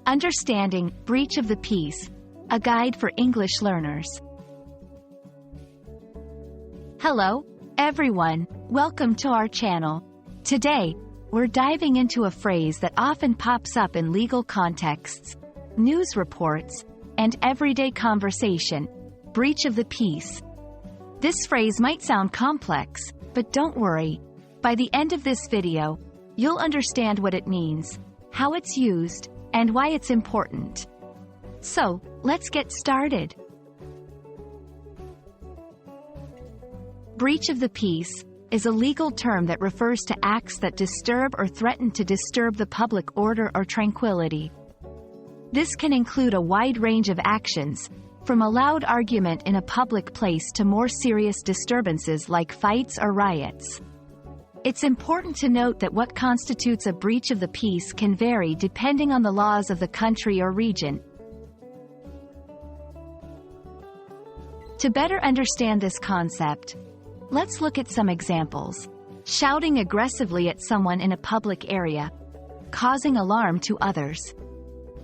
Understanding breach of the peace, a guide for English learners. Hello, everyone. Welcome to our channel. Today, we're diving into a phrase that often pops up in legal contexts, news reports, and everyday conversation: breach of the peace. This phrase might sound complex, but don't worry. By the end of this video, you'll understand what it means, how it's used, and why it's important. So, let's get started. Breach of the peace is a legal term that refers to acts that disturb or threaten to disturb the public order or tranquility. This can include a wide range of actions, from a loud argument in a public place to more serious disturbances like fights or riots. It's important to note that what constitutes a breach of the peace can vary depending on the laws of the country or region. To better understand this concept, let's look at some examples. Shouting aggressively at someone in a public area, causing alarm to others.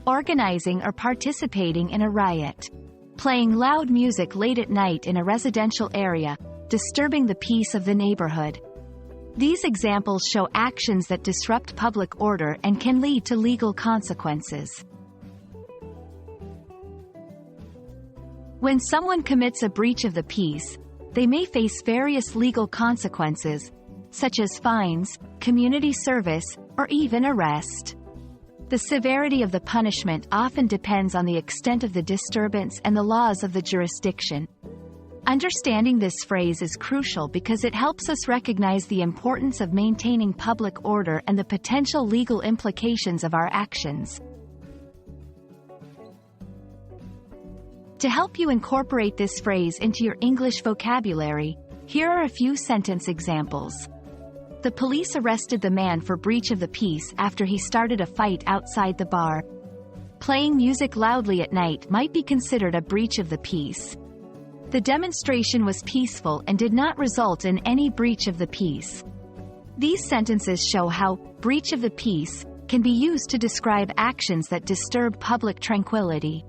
Organizing or participating in a riot. Playing loud music late at night in a residential area, disturbing the peace of the neighborhood. These examples show actions that disrupt public order and can lead to legal consequences. When someone commits a breach of the peace, they may face various legal consequences, such as fines, community service, or even arrest. The severity of the punishment often depends on the extent of the disturbance and the laws of the jurisdiction. Understanding this phrase is crucial because it helps us recognize the importance of maintaining public order and the potential legal implications of our actions. To help you incorporate this phrase into your English vocabulary, here are a few sentence examples. The police arrested the man for breach of the peace after he started a fight outside the bar. Playing music loudly at night might be considered a breach of the peace. The demonstration was peaceful and did not result in any breach of the peace. These sentences show how breach of the peace can be used to describe actions that disturb public tranquility.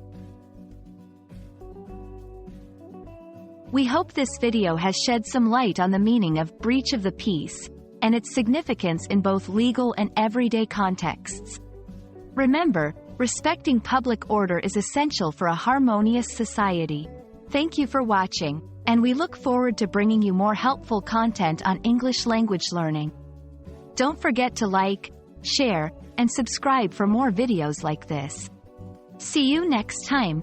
We hope this video has shed some light on the meaning of breach of the peace and its significance in both legal and everyday contexts. Remember, respecting public order is essential for a harmonious society. Thank you for watching, and we look forward to bringing you more helpful content on English language learning. Don't forget to like, share, and subscribe for more videos like this. See you next time.